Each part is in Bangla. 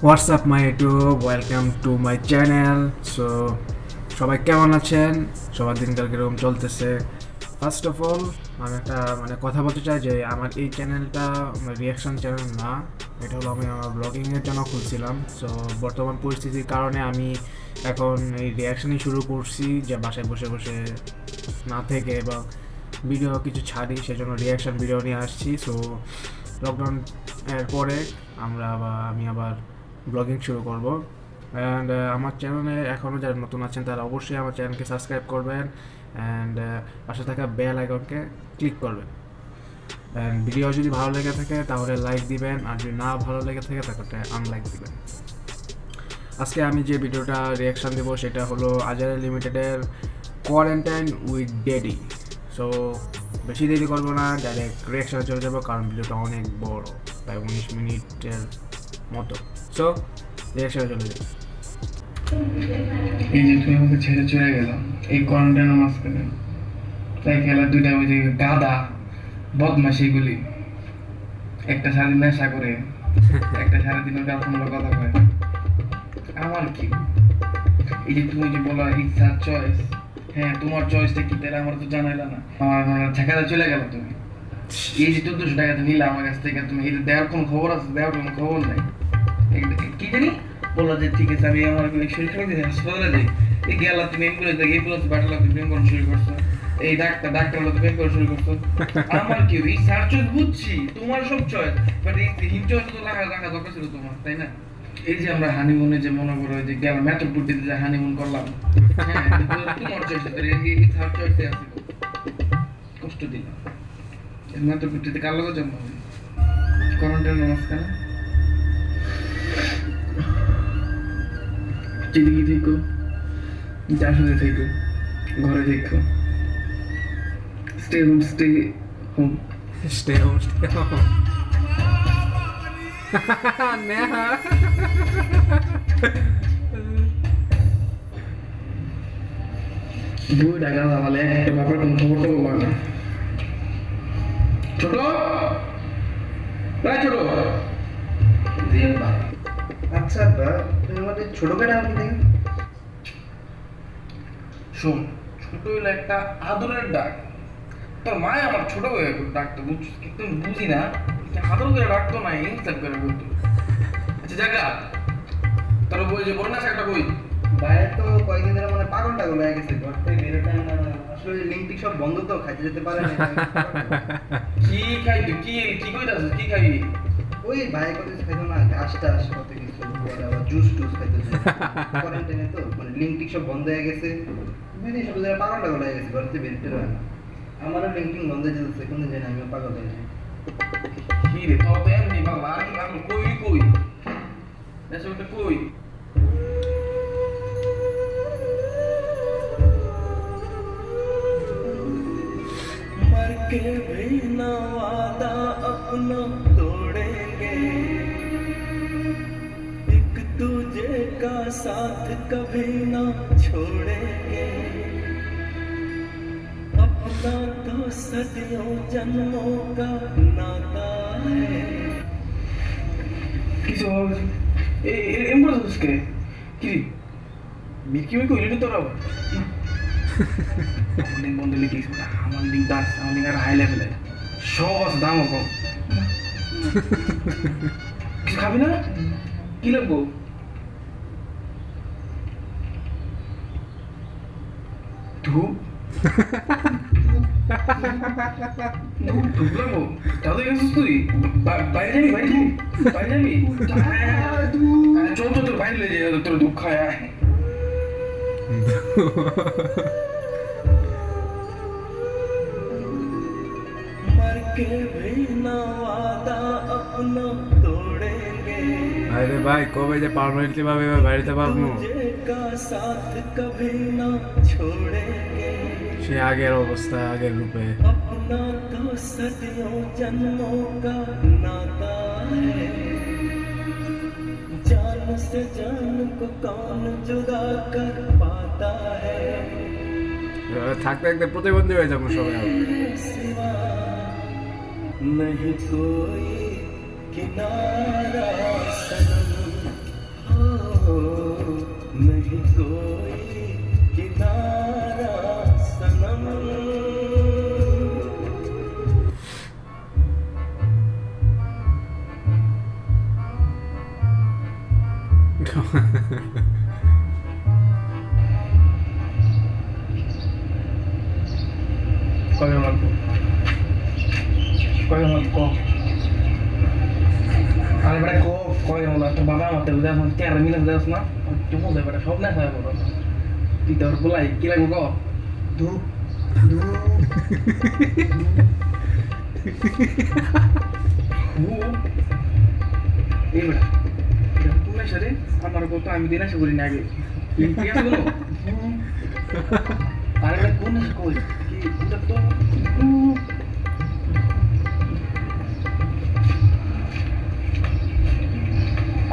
What's up my YouTube, welcome to my channel. So সবাই কেমন আছেন? সবার দিনকাল কীরকম চলতেছে? ফার্স্ট অফ অল আমি একটা কথা বলতে চাই যে আমার এই চ্যানেলটা রিয়াকশন চ্যানেল না, এটা হলো আমি আমার ব্লগিংয়ের জন্য খুলছিলাম। সো বর্তমান পরিস্থিতির কারণে আমি এখন এই রিয়াকশনই শুরু করছি, যে বাসায় বসে বসে না থেকে বা ভিডিও কিছু ছাড়ি, সেজন্য রিয়াকশন ভিডিও নিয়ে আসছি। সো লকডাউন এর পরে আমি আবার ব্লগিং শুরু করব। অ্যান্ড আমার চ্যানেলে এখনও যারা নতুন আছেন তারা অবশ্যই আমার চ্যানেলকে সাবস্ক্রাইব করবেন অ্যান্ড পাশে থাকা বেল আইকনকে ক্লিক করবেন। অ্যান্ড ভিডিও যদি ভালো লেগে থাকে তাহলে লাইক দিবেন, আর যদি না ভালো লেগে থাকে তাহলে আনলাইক দিবেন। আজকে আমি যে ভিডিওটা রিয়াকশান দেবো সেটা হলো আজারে লিমিটেডের কোয়ারেন্টাইন উইথ ডেডি। সো বেশি দেরি করবো না, ডাইরেক্ট রিয়াকশানে চলে যাবো, কারণ ভিডিওটা অনেক বড়, প্রায় 19 মিনিটের মতো। সো রিয়াকশানে চলে যাই। এই যে তুমি আমাকে ছেড়ে চলে গেল এই কোয়ারেন্টাইনের মাঝখানে, তাই খেলা দুইটা ওই যে গাদা বদমাশিগুলি, একটা সারাদিন নেশা করে, একটা সারাদিন গার্লফ্রেন্ডের কথা কয়। আমার কি এই যে তুমি যে বলা ইচ্ছা চয়েস, হ্যাঁ তোমার চয়েসটা কি তাহলে আমার তো জানাইলা না, আমার ঠেকাতে চলে গেল তুমি। এই যে 1400 টাকা নিলে আমার কাছ থেকে, তুমি এটা দেওয়ার কোনো খবর আছে? দেওয়ার কোনো খবর নাই। কি জানি বললো যে ঠিক আছে আমি আমার শরীর খারাপ দিয়েছি হাসপাতালে যাই, এই গেলা তুমি এম্বুলেন্স পাঠালা, তুমি প্রেম করা শুরু করছো, এই ডাক্তার হলো প্রেম করা শুরু করছো। আমার কি এই সার চয়েস বুঝছি, তোমার সব চয়েস, বাট এই হিম চয়েস তো রাখা দরকার ছিল তোমার, তাই না? এই যে আমরা হানিমুনে যে মনে করো যে গেলাম মেথরপুটিতে যে হানিমুন করলাম, হ্যাঁ তোমার চয়েস, এই সার চয়েসে আছে, কষ্ট দিলাম। মেথরপুটিতে কার লোক জন্ম হবে কোয়ারেন্টাইনের মাঝখানে। যেদিকে থেকো, যার সাথে থেকো, ঘরে থেকো, stay home, stay home. Stay home, stay home. Neha. বই ডাকা জানালে একটা ব্যাপার কোনো খবরটা বললো না। ছোট প্রায় ছোট আচ্ছা আব্বা, তুমি আমাদের ছোট বেটা আমাকে দেখে। শোন, ছোট হইলো একটা আদরের ডাক। তোর মায় আমার ছোট হয়ে ডাকতো, বুঝছিস? কিন্তু বুঝি না আদর করে ডাকতো না, ইনসাল্ট করে বলতো। আচ্ছা জায়গা তোর বই যে বন্যা একটা বই, বাইরে তো কয়েকদিন ধরে মানে পাগল টাগল হয়ে গেছে, ঘর থেকে বেরোতে না। আসলে লিঙ্ক টিক সব বন্ধ তো, খাইতে যেতে পারে না। কি খাই তুই? কি কি কইতাছিস? কি খাবি? ওই ভাই কত কিছু খাইতো না, ঘাস টাস কত কিছু, পরে আবার জুস টুস খাইতো। কোয়ারেন্টাইনে তো মানে লিঙ্ক টিক সব বন্ধ হয়ে গেছে, বুঝলি, সব ধরে পাগল টাগল হয়ে গেছে, ঘর থেকে বেরোতে পারে না। আমারও লিঙ্ক টিক বন্ধ হয়ে যেতেছে, কোন জানি আমিও পাগল হয়ে যাই। কি রে তোর তো এমনি বাবা, আমি কই এসে ওটা কই? मर के भी ना वादा अपना तोड़ेंगे, एक दूजे का साथ कभी ना छोड़ेंगे, अपना तो सदियों जन्मों का नाता है। কিছু হবে এমবুলেন্সকে কি মিকি মিকি হইলি তোরা আমার লিঙ্ক বন্ধ লিখিস, আমার লিঙ্ক দাস, আমার লিঙ্ক আর হাই লেভেলে সব আছে, দামও কম। কিছু খাবি না? কি লাগবো? ধূপ ধূপ লাগবো? তাহলে গেছিস তুই বাইরে যাবি? বাইরে যাবি? চল চল তোর বাইরে লেগে তোর ধূপ খায় আয়। मर के भी ना वादा अपना तोड़ेंगे, আরে ভাই, কবে যে পার্মানেন্টলি ভাবে বাড়িতে পারবো? दूजे का साथ कभी ना छोड़ेंगे, সে আগের অবস্থা, আগের রূপে। अपना तो सदियों जन्मों का नाता है, जान से जान को कौन जुदा कर पाता है, থাকতে থাকতে প্রতিবন্ধী হয়ে যাবো সবাই। सिवा नहीं कोई किनारा सनम। भी कोई किनारा सनम কবে মারবো কবে মারবো আরে বেটা কবে মারবো তোর বাবা আমার তেল দেওয়া চেয়ারে মিলে দেওয়াস না তুই বলতে বেটা সব না খাওয়া বলো তুই তোর বলাই কি লাগবো ক ধূপ এই বেটা তুই না সারে আমার কত আমি দিন আসে করি না আগে ঠিক আছে বলো আরে বেটা কোন নেশা কই কি এটা তো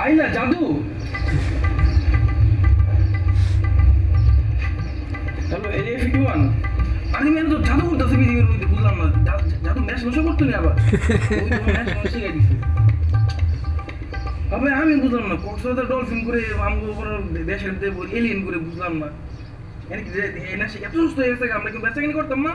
আইলা জাদু হ্যালো এফ1 আরে মেয়ে তো জাদু করতেছে ভিডিওর মধ্যে বুঝলাম না জাদু ম্যাচ নষ্ট করতে নেই আবার ওই তো ম্যাচ নষ্ট শিখাই দিছে তবে আমি বুঝলাম না কক্সবাজার ডলফিন করে আমগো উপর দেশের এলিয়েন করে বুঝলাম না এনে এনা সে এত সুস্থ হয়ে গেছে আমরা কি বেচাকেনি করতাম না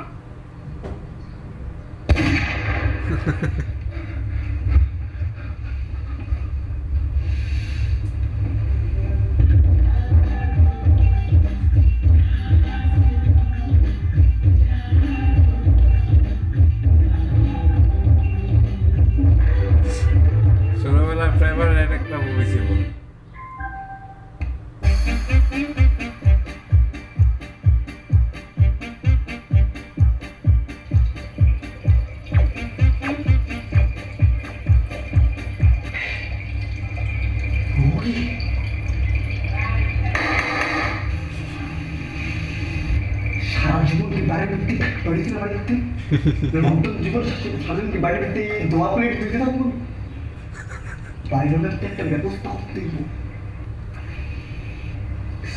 ছোটবেলায় ফেভারিট একটা মুভি ছিল সারা জীবন কি বাইরে ব্যক্তি বাড়িতে বাইরে ব্যক্তি নতুন জীবন সারাদিন কি বাইরে ব্যক্তি দোয়া প্লেট দিতে থাকবো বাইরে ব্যক্তি একটা ব্যবস্থা করতে দিব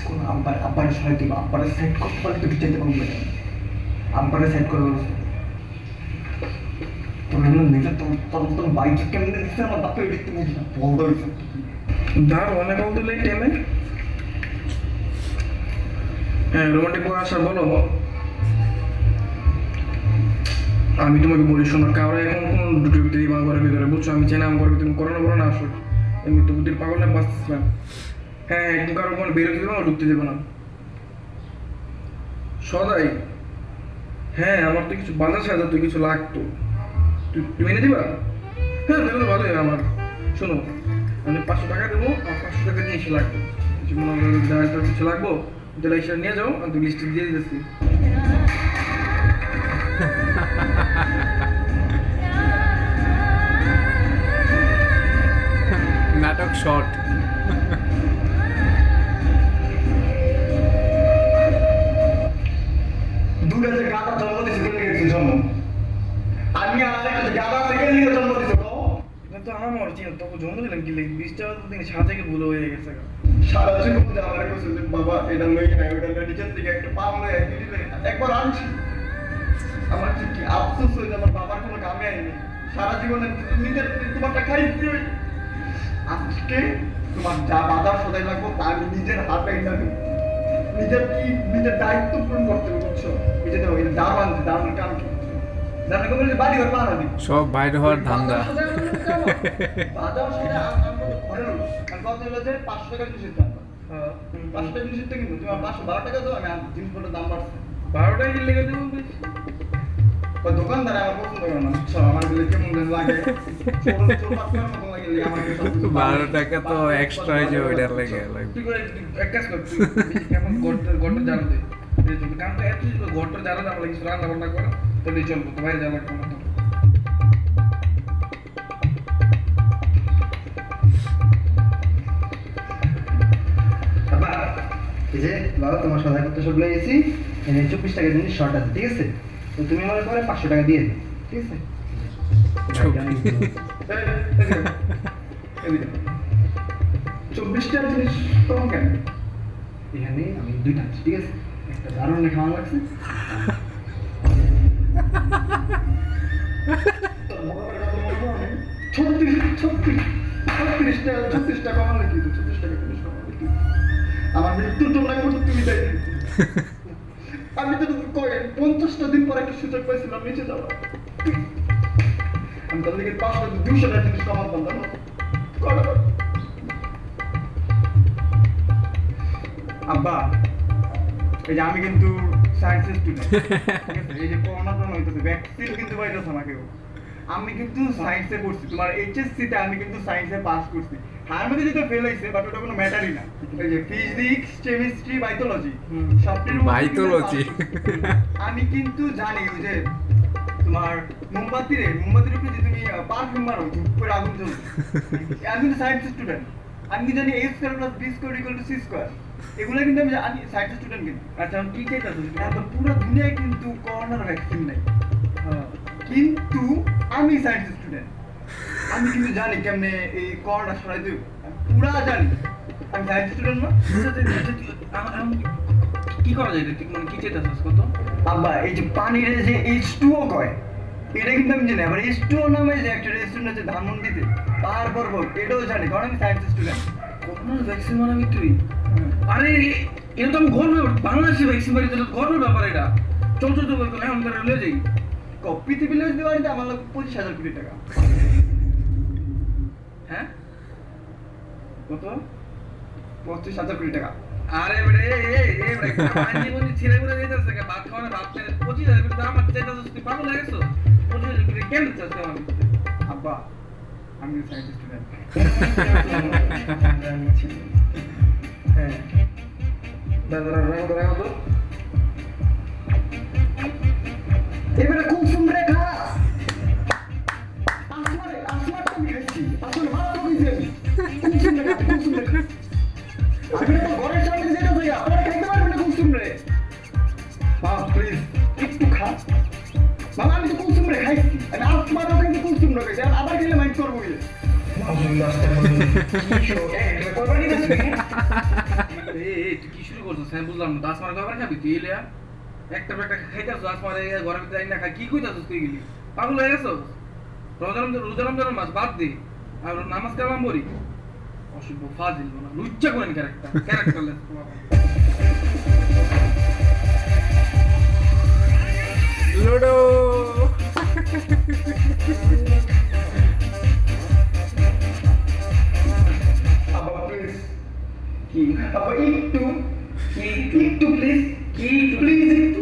কোনো আব্বার সহায় দিব আব্বারে সাইড করতে পারলে তো চাইতে পারবো না আব্বারে সাইড করে বলছে তোর এমন নিজে তোর বাইকে কেমনে দিচ্ছে আমার বাপে দেখতে বুঝি না বল ধরেছে ধর অনেক বলতে লেট টাইমে হ্যাঁ রোমান্টিক বই আসা বলো আমি তোমাকে বলি শোনো কারো এখন কোন দুটো ব্যক্তি আমার ঘরের ভিতরে বুঝছো আমি চাই না আমার ঘরের ভিতরে করোনা বলো না আসো এমনি তো বুদ্ধির পাগল না বাঁচতেছ না হ্যাঁ একদম কারো কোনো বেরোতে দেবো না ঢুকতে দেবো না সদাই হ্যাঁ আমার তো কিছু বাজার সাজা তো কিছু লাগতো তুমি এনে দিবা হ্যাঁ তাহলে তো ভালোই আমার শোনো আমি 500 টাকা দেবো আর 500 টাকা জিনিস লাগবে কিছু মনে হয় ডালটার কিছু লাগবো তাহলে এসে নিয়ে যাও আমি লিস্টে দিয়ে দিতেছি নাটক শর্ট দুটো যে গাদা জন্ম দিয়েছে তুমি গেছো জন্ম আমি আর একটা গাদা থেকে নিয়ে জন্ম দিছো এটা তো আমার মর্জি না তোকে জন্ম দিলাম কি লিখবি 20 টাকা তো দিন সাথে থেকে ভুল হয়ে গেছে সারা জীবন যে আমার কাছে যে বাবা এটা লই না ওটা লই নিচের থেকে একটা পাম লই একবার আনছি আমার কি আফসোস হয়ে আমার বাবার কোনো কামে আইনি সারা জীবনে নিজের তোমারটা খাইছি আজকে তোমার যা বাধা সদাই লাগবো তা আমি নিজের হাতে যাবে নিজের দায়িত্ব পূরণ করতে হবে বুঝছো এই যে দেখো এটা দারুণ কাম কি দারুণ কাম বলে বাড়ি ঘর পাহারা দিই সব বাইরে হওয়ার ধান্দা বাজার সাথে আমার ঘরে রইল আমি কত হলো যে 500 টাকা জিনিস দিতাম 500 টাকা জিনিস কিন্তু তুমি 512 টাকা দাও আমি জিনিসপত্রের দাম বাড়ছে 12 টাকা কি লেগে দেবো ওই দোকানদার আমার পছন্দ করে না বুঝছো আমার গুলো কেমন যেন লাগে ছোট পাঁচটার মতো লাগে আমার 12 টাকা তো এক্সট্রা হয়ে যায় ওইটার লাগে তুই করে এক কাজ কর তুই কেমন গড়টা জানো দে তুই কামটা এত গড়টা জানো আমার কিছু রান্না বান্না কর তাহলে চলবো তো বাইরে যাওয়া লাগবে না তো এই যে বাবা তোমার সদাই করতে সব লেগেছি এনে 24 টাকা জিনিস শর্ট আছে ঠিক আছে তো তুমি আমার পরে 500 টাকা দিয়ে দিও ঠিক আছে 24 টাকা জিনিস কম কেন এখানে আমি দুইটা আনছি ঠিক আছে একটা দারুণ খাওয়া লাগছে ছত্রিশ টাকা কমালে কি 36 টাকা জিনিস কমালে কি আমার আমি তো তোমরা করতে তুমি তাই আমি তো 50টা দিন পর একটা সুযোগ পাইছিলাম নিচে যাওয়া আমি তাদের থেকে 200 টাকা জিনিস কমাত বলতাম আব্বা এই যে আমি কিন্তু সায়েন্সের স্টুডেন্ট এই যে করোনা তো হইতেছে ভ্যাকসিন কিন্তু পাইতেছে না কেউ আমি কিন্তু সায়েন্সে পড়ছি তোমার এইচএসসি তে আমি কিন্তু সায়েন্সে পাস করছি হার মধ্যে যেটা ফেল হইছে বাট ওটা কোনো ম্যাটারই না এই যে ফিজিক্স কেমিস্ট্রি বায়োলজি সবটির বায়োলজি আমি কিন্তু জানি ওই যে তোমার মোমবাতির উপরে যে তুমি পারফিউম মারো পুরো আগুন জ্বলবে আমি কিন্তু সায়েন্স স্টুডেন্ট আমি কি জানি a square plus b square equal to c square এগুলো কিন্তু আমি জানি সায়েন্স স্টুডেন্ট কিন্তু আচ্ছা আমি কি চাইতাছো তো পুরো দুনিয়ায় কিন্তু করোনার ভ্যাকসিন নাই কিন্তু আমি সায়েন্স স্টুডেন্ট আমি কিন্তু জানি কেমনে এই করোনা সরাই দেব পুরা জানি আমি সায়েন্স স্টুডেন্ট না কি করা যায় তুই মানে কি চাইতাছিস কত আব্বা এই যে পানির যে H2O কয় এটা কিন্তু আমি জানি আবার H2O নামে যে একটা রেস্টুরেন্ট আছে ধানমন্ডিতে পাহাড় পর্বত এটাও জানি কারণ আমি সায়েন্স স্টুডেন্ট করোনার ভ্যাকসিন মানে তুই আরে এটা তো আমি গর্ব বাংলাদেশে ভ্যাকসিন বাড়ি তো গর্বের ব্যাপার এটা চল চল চল এখন তারা লয়ে যাই পৃথিবী লয়ে দিতে পারি আমার লোক 25,000 কোটি টাকা হ্যাঁ কত 25,000 কোটি টাকা আরে বেড়ে এই বেড়ে পানি বনি ছেলে বলে দিতেছে কে ভাত খাওয়া ভাত খেলে 25,000 কোটি দাম আছে চাইতাছিস তুই পাগল হয়ে গেছো 25,000 কোটি কেন চাইছিস আমি আব্বা আমি সায়েন্স স্টুডেন্ট হ্যাঁ দাদা রাগ করে তো এবারে কুসুম রেখা আসমার তো খাইছি আসলে ভালো তো খাইছি কুসুম রেখা আপনি তো ঘরের সামনে যেটা হইয়া পরে খাইতে পারবেন না কুসুম রে বাবা প্লিজ একটু খা বাবা আমি তো কুসুম রে খাইছি আমি আসমারও খাইছি কুসুম রে খাইছি আবার খেলে মাইন্ড করবো কি কি শুরু করছিস হ্যাঁ বুঝলাম না 10 মারা খাবার খাবি তুই এলিয়া একটা খাইতাছ 10 মারা ঘরের ভিতরে না খাই কি কইতাছিস তুই গেলি পাগল হয়ে গেছস রোজারাম মাস বাদ দে আর নামাজ কালাম বলি অসভ্য ফাজিল না লুচ্চা করেন ক্যারেক্টারলেস লুডো আব্বা প্লিজ কি আব্বা একটু প্লিজ প্লিজ একটু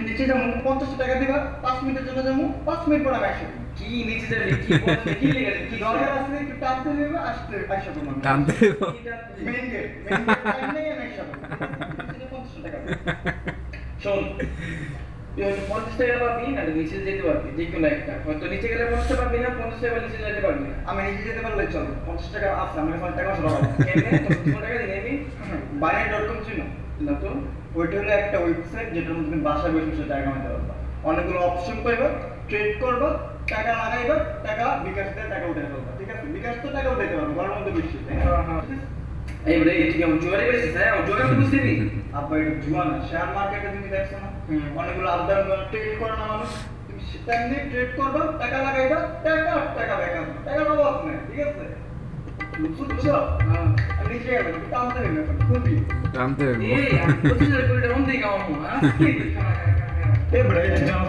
নিচে যাবো 50 টাকা দিবা 5 মিনিটের জন্য যাবো 5 মিনিট পর আমি আসবো কি নিচে যাবি কি বলছিস কি লেগে কি দরকার আছে একটু টানতে দেবে আসতে আসবো না টানতে মেইন গেট টাইমে আমি আসবো 50 টাকা শোন তুই হয়তো 50 টাকা পাবি না নিচে যেতে পারবি যে কোনো একটা হয়তো নিচে গেলে 50 টাকা পাবি না 50 টাকা নিচে যেতে পারবি না আমি নিচে যেতে পারলে চলো 50 টাকা আছে আমার কাছে টাকা সরাবো কেমনে তোর টাকা দিয়ে নিবি বাইরে.com চিনো না তো ওইটা হলো একটা ওয়েবসাইট যেটার মধ্যে তুমি বাসায় বসে বসে টাকা কামাতে পারবা অনেকগুলো অপশন পাইবা ট্রেড করবা টাকা লাগাইবা টাকা বিকাশ দিয়ে টাকা উঠাতে পারবা ঠিক আছে বিকাশ তো টাকা উঠাতে পারবা ঘরের মধ্যে বসে এই বলে তুই কেমন জোয়ারে বেশি হ্যাঁ জোয়ারে বুঝতে নি আব্বা এটা জুয়া না শেয়ার মার্কেটে তুমি দেখছো না অনেকগুলো আপডাউন ট্রেড করে না মানুষ তুমি তেমনি ট্রেড করবা টাকা লাগাইবা টাকা ব্যাকআপ টাকা পাবো আপনি ঠিক আছে বুঝছো আমি নিচে গেলাম টানতে হবে এখন খুবই টানতে এই আমি 25,000 কোটি টাকা অন্ধে কামাবো আজকে এবারে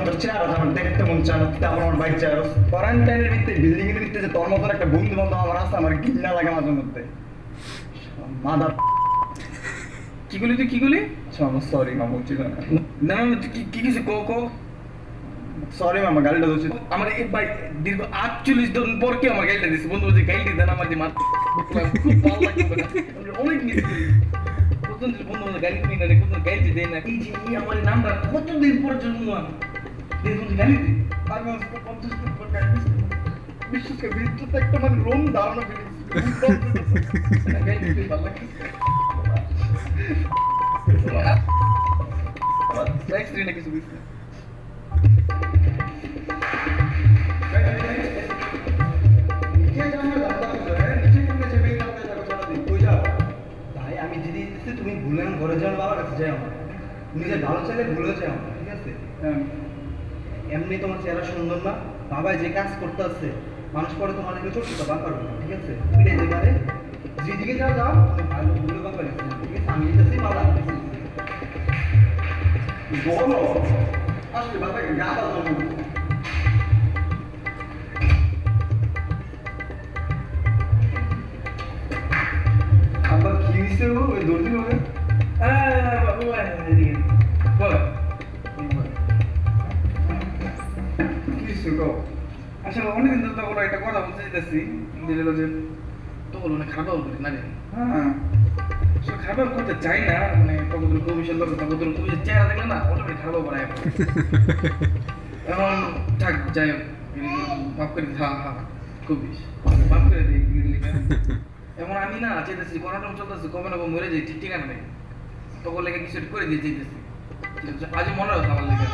তোর চেহারা যখন দেখতে মন চায় না তারপর আমার বাইক চেহারা কোয়ারেন্টাইনের ভিতরে বিল্ডিং এর ভিতরে যে তোর মতন একটা বন্ধু বান্ধব আমার আছে আমার ঘৃণা লাগে মাঝে মধ্যে মাদার কি বলি তুই কি বলি আচ্ছা মামা সরি মামা উচিত না না তুই কি কিছু কো সরি মামা গাড়িটা দোষিত আমার এই ভাই দীর্ঘ 48 দিন পর কি আমার গাড়িটা দিছে বন্ধু যে গাড়ি দেন আমার যে মাত খুব ভালো লাগে অনেক মিস করি কতদিন বন্ধু গাড়ি কিনে না কতদিন গাড়ি দেয় না এই যে আমার নামটা কতদিন পর জন্ম আমি দেখুন গাড়ি দিই আমি 50 দিন পর গাড়ি দিচ্ছি বিশেষ করে বিদ্যুৎ একটা মানে রোম ধারণা পেয়েছি গাড়ি দিতে ভালো লাগে নেক্সট দিনে কিছু বুঝতে ভাই আমি যদি দিচ্ছি তুমি ভুলে ঘরে যাও বাবার কাছে যাও নিজের ভালো চাইলে ভুলে যাও ঠিক আছে এমনি তোমার চেহারা সুন্দর না বাবা যে কাজ করতে আসছে মানুষ পরে তোমার ছোট ছোট বাবা করবে ঠিক আছে যেখানে যেদিকে যাও যাও ভালো ভুলে পারিস না। ঠিক আছে, আমি যেতেছি, মালা আনতেছি। বলো, আসলে বাবাকে গাদা জন্ম। আবার কি হয়েছে গো, ওই দর্জি বলে? কি হয়েছে গো? আসলে অনেকদিন ধরে তো ওরা একটা কথা বলতে চাইতেছি দিল যে তো বলো না খারাপ করি না রে হ্যাঁ সে খারাপ করতে চাই না মানে কতদূর কমিশন লোক কতদূর কমিশন চেহারা দেখলে না অটোমেটিক খারাপ করায় এখন থাক যাই হোক মাফ করে হ্যাঁ হ্যাঁ কবিস মাফ করে দিই এখন আমি না চাইতেছি করোনা চলতেছে কবে না কবে মরে যাই ঠিক ঠিকানা নেই তখন লেগে কিছু করে দিয়ে চাইতেছি আজ মনে রাখো আমার লেগে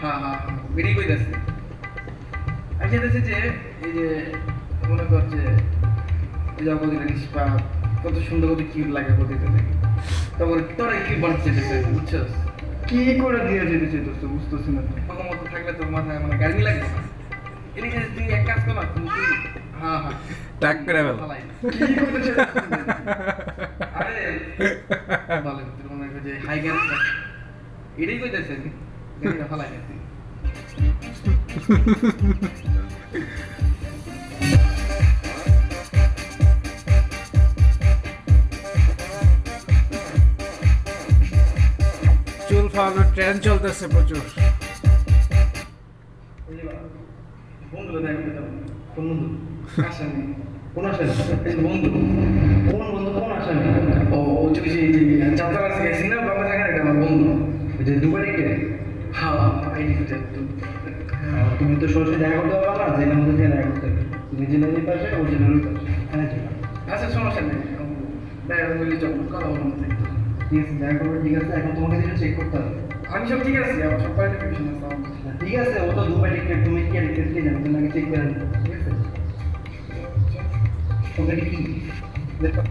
হ্যাঁ হ্যাঁ হ্যাঁ বেরিয়ে করে যাচ্ছে আমি চাইতেছি যে এই যে মনে করছে প্রজাপতি নিষ্পা কত সুন্দর কত কিউট লাগে প্রতিটা থেকে তারপরে তোরা কি বানাচ্ছে বুঝছস কি করে দিয়ে যেতে চাইতেছে বুঝতেছি না। তখন মতো থাকলে তোর মাথায় মানে গার্মি লাগবে না এদিকে তুই এক কাজ কর না তুমি হ্যাঁ হ্যাঁ টাক করে ফেল। কি করতে চাইতেছে? আরে ভালো তোর মনে হয় যে হাই গ্যাস এটাই কইতেছে গাড়িটা ফালাই গেছে চুল ফালানোর ট্রেন চলতেছে প্রচুর। বন্ধুরা দেখো কোন বন্ধু? আসামি কোন আসামি? এই যে বন্ধু কোন বন্ধু, কোন আসামি? ও যে যাত্রা আছে গেছি না বাবা জায়গা এটা আমার বন্ধু ওই যে দুবারে কে? হ্যাঁ আইডি ফুটে তুমি তো সরাসরি দেখা করতে পারবা না, জেলার মধ্যে দিয়ে দেখা করতে হবে। তুমি জেলার পাশে, ও জেলার পাশে। হ্যাঁ চলো। আচ্ছা সমস্যা নেই দেখা বললি চল কথা বলবো না ঠিক আছে, দেখা করবে, ঠিক আছে। এখন তোমাকে যেটা চেক করতে হবে। আমি সব ঠিক আছে আমার সব কোয়ালিফিকেশন আছে আমার। ঠিক আছে, ও তো দুবারে কে, তুমি কি রিকোয়েস্ট কি জানো, তুমি আগে চেক করে নিও, ঠিক আছে? ওকে কি দেখো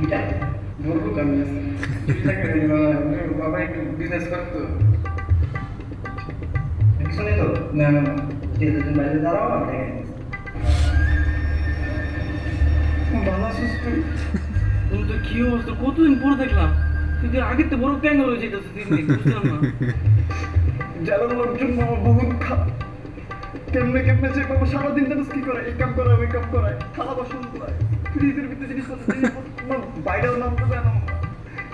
এটা বলবো আমি বাবা একটু বিজনেস করতো কিছু নেই তো? না না না ঠিক আছে, তুমি বাইরে দাঁড়াও, আমি দেখে নিচ্ছি। ভালো আছিস তুই তুমি তো কি অবস্থা কতদিন পরে দেখলাম তুই আগে তো বড় ক্যাঙ্গ রয়ে যেতেছে দিন দিন বুঝলাম না যারা লোকজন বহুত কেমনে কেমনে যে বাবা সারাদিন জানিস কি করে, এই কাম করে ওই কাম করে, থালা বাসন ধোয়, ফ্রিজের ভিতরে জিনিসপত্র বাইরেও নামতে দেয় না।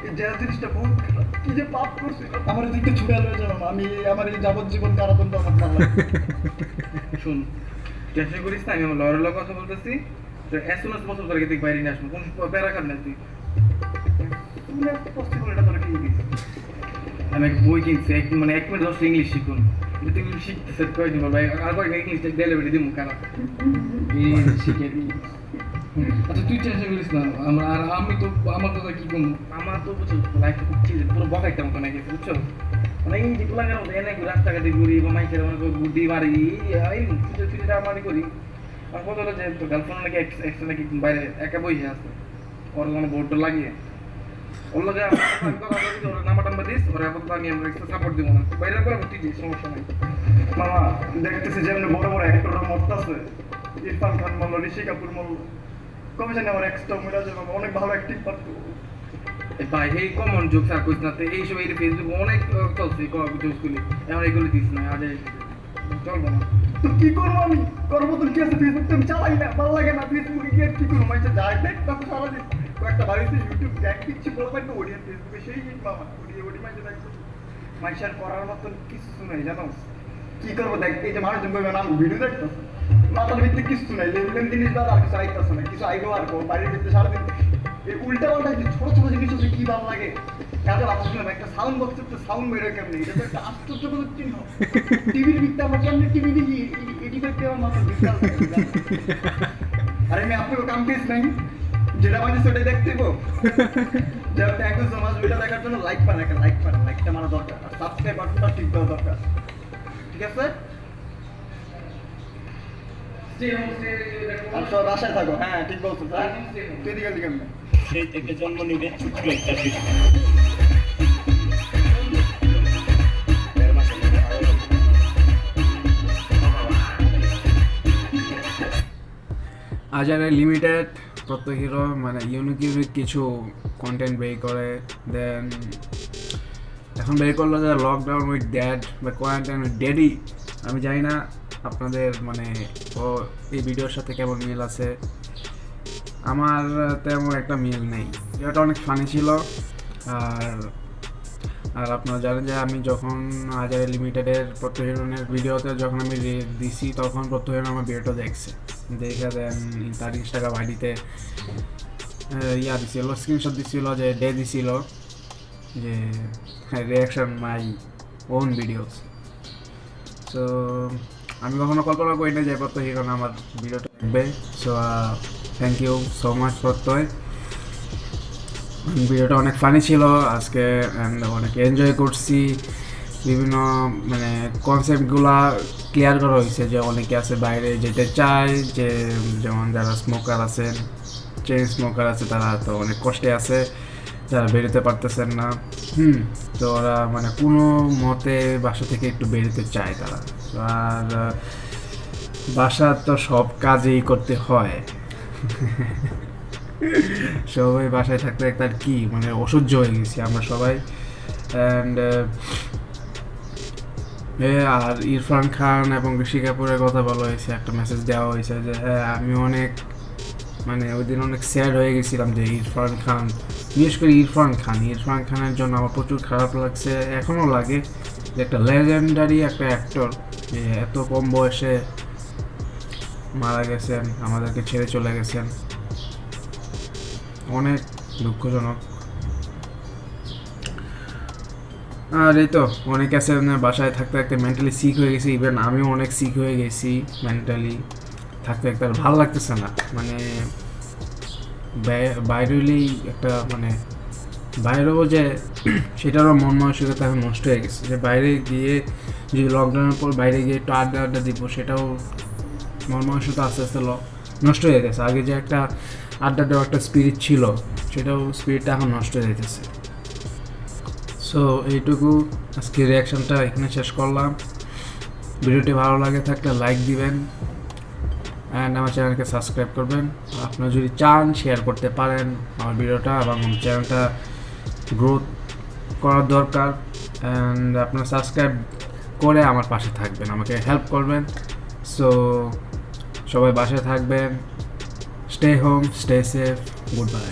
এই যে জিনিসটা বহুত খারাপ, কি যে পাপ করছি। আমার এদিকে ছুড়ে লয়ে যাবো, আমি আমার এই যাবজ্জীবন কারাদণ্ড আমার ভালো লাগে। শুন টেনশন করিস না আমি আমার লয়ারের লোক কথা বলতেছি তো অ্যাজ সুন অ্যাজ পসিবল তোকে বাইরে নিয়ে আসবো কোন প্যারা খাবি না তুই তুমি পসিবল এটা তোরা কি দিয়েছিস? আমি এক বই কিনছি মানে 1 মিনিট 10 ইংলিশ শিখুন এটা তুমি শিখতেছে কয় দিন ভাই আর কয় ইংলিশ ডেলিভারি দিমু কারা এই শিখে দিই আচ্ছা তুই টেনশন করিস না আমরা আর আমি তো আমার কথা কি করবো আমার তো বুঝছো লাইফ পুরো বকাইতে মতো নাকি বুঝছো মানে এই যে পোলাঙ্গের মতো এনে রাস্তাঘাটে ঘুরি বা মাইকের মনে করি গুডি মারি এই তুই মারি করি আর কত হলো যে তোর গার্লফ্রেন্ড নাকি এক্সট্রা নাকি বাইরে একা বসে আছে ওর কোনো বোর্ড লাগিয়ে ওর লগে আমি কথা বলি ওর নাম্বার টাম্বার দিস ওর আপাতত আমি আমরা একটু সাপোর্ট দিব না বাইরে করে তুই যে সমস্যা নাই মামা দেখতেছি যে এমনি বড় বড় অ্যাক্টররা মরতেছে, ইরফান খান বললো, ঋষি কাপুর বললো, কবে জানি আমার এক্সট্রা মিরাজ বাবা অনেক ভালো অ্যাক্টিং পারতো। ভাই এই কমন জোকস আর কইস না তো এইসব এই ফেসবুক অনেক চলছে জোকসগুলি এখন এগুলো দিস না আরে চলবো না তো কি করবো আমি, করবো তো কি আছে, ফেসবুক তো আমি চালাই না, ভালো লাগে না, ফেসবুকে গিয়ে কি করবো, মাইসে যায় দেখ তারপর সারাদিন কয়েকটা বাড়িতে ইউটিউব দেখ দিচ্ছি বলে পাইতো ওডিয়া ফেসবুকে সেই হিট মামা ওডি মাইসে দেখছো মাইসার করার মতন কিছু নেই জানো কি করবো। দেখ এই যে মানুষজন বলবে না ভিডিও দেখতেছে, মাথার ভিতরে কিছু নাই, লেনদেন জিনিস বাদ আর কিছু আইতেছে না, কিছু আইগো আর বাড়ির ভিতরে সারাদিন এই উল্টা পাল্টা ছোট ছোট জিনিস হচ্ছে কি ভালো লাগে। কাজে বাচ্চা শুনলাম একটা সাউন্ড বক্সের তো সাউন্ড বেরোয় কেমনি, এটা তো একটা আশ্চর্যজনক চিহ্ন। টিভির ভিতরে আমরা কেমনি টিভি দেখি, এটি দেখতে আমার মাথার বিশাল আরে আমি আপনাকে কাম পেয়েছি নাই, যেটা বানিয়েছে ওটাই দেখতে পাবো। যারা থ্যাংক ইউ সো মাচ, ওইটা দেখার জন্য লাইক পান, একটা লাইকটা মারা দরকার, আর সাবস্ক্রাইব বাটনটা টিপ দেওয়া দরকার, ঠিক আছে? আর সব বাসায় থাকো, হ্যাঁ ঠিক বলছো, তুই দিকে দিকে সেই থেকে জন্ম নিবে ছোট্ট একটা শিশু। আজারে লিমিটেড প্রত্যেক হিরো মানে ইউনিক কিছু কন্টেন্ট বের করে, দেন এখন বের করলো যে লকডাউন উইথ ড্যাড বা কোয়ারেন্টাইন উইথ ড্যাডি। আমি জানি না আপনাদের মানে ও এই ভিডিওর সাথে কেমন মিল আছে, আমার তেমন একটা মিল নেই। এটা অনেক ফানি ছিল। আর আর আপনারা জানেন যে আমি যখন আজারে লিমিটেডের প্রত্যহিরণের ভিডিওতে যখন আমি দিছি তখন প্রত্যহিরণ আমার ভিডিওটা দেখছে, দেখে দেন তার ইনস্টাগ্রাম আইডিতে ইয়া দিছিল, স্ক্রিনশট দিছিল, যে ডে দিছিল যে reaction my own videos. So আমি কখনো কল্পনা করি না যে প্রত্যহিরণ আমার ভিডিওটা দেখবে। So thank you so much Pratyay. ভিডিওটা অনেক ফানি ছিল আজকে, অনেক এনজয় করছি। বিভিন্ন মানে কনসেপ্টগুলা ক্লিয়ার করা হয়েছে, যে অনেকে আছে বাইরে যেতে চায়, যে যেমন যারা স্মোকার আছেন, চেইন স্মোকার আছে, তারা তো অনেক কষ্টে আছে, যারা বেরোতে পারতেছেন না। তো ওরা মানে কোনো মতে বাসা থেকে একটু বেরোতে চায় তারা। আর বাসা তো সব কাজেই করতে হয়, সবাই বাসায় থাকতে থাকতে আর কি মানে অসহ্য হয়ে গেছি আমরা সবাই। অ্যান্ড আর ইরফান খান এবং ঋষি কাপুরের কথা বলা হয়েছে, একটা মেসেজ দেওয়া হয়েছে যে হ্যাঁ আমি অনেক মানে ওই দিন অনেক স্যাড হয়ে গেছিলাম যে ইরফান খান, বিশেষ করে ইরফান খানের জন্য আমার প্রচুর খারাপ লাগছে, এখনও লাগে যে একটা লেজেন্ডারি একটা অ্যাক্টর যে এত কম বয়সে মারা গেছেন, আমাদেরকে ছেড়ে চলে গেছেন, অনেক দুঃখজনক। আর এই তো অনেক আছে বাসায় থাকতে থাকতে মেন্টালি সিক হয়ে গেছি, ইভেন আমিও অনেক সিক হয়ে গেছি মেন্টালি থাকতে থাকতে, আর ভালো লাগতেছে না। মানে বাইরে হলেই একটা মানে বাইরেও যে সেটারও মন মানসিকতা এখন নষ্ট হয়ে গেছে, যে বাইরে গিয়ে যদি লকডাউনের পর বাইরে গিয়ে একটু আড্ডা দিব, সেটাও মন মানসিকতা আস্তে আস্তে নষ্ট হয়ে গেছে। আগে যে একটা আড্ডা দেওয়ার একটা স্পিরিট ছিল, সেটাও স্পিরিটটা এখন নষ্ট হয়ে যেতেছে। সো এইটুকু আজকে রিয়াকশানটা এখানে শেষ করলাম। ভিডিওটি ভালো লাগে থাকলে লাইক দিবেন অ্যান্ড আমার চ্যানেলকে সাবস্ক্রাইব করবেন। আপনারা যদি চান শেয়ার করতে পারেন আমার ভিডিওটা, এবং চ্যানেলটা গ্রোথ করার দরকার। অ্যান্ড আপনারা সাবস্ক্রাইব করে আমার পাশে থাকবেন, আমাকে হেল্প করবেন। সো সবাই বাসায় থাকবেন, stay home, stay safe, good bye.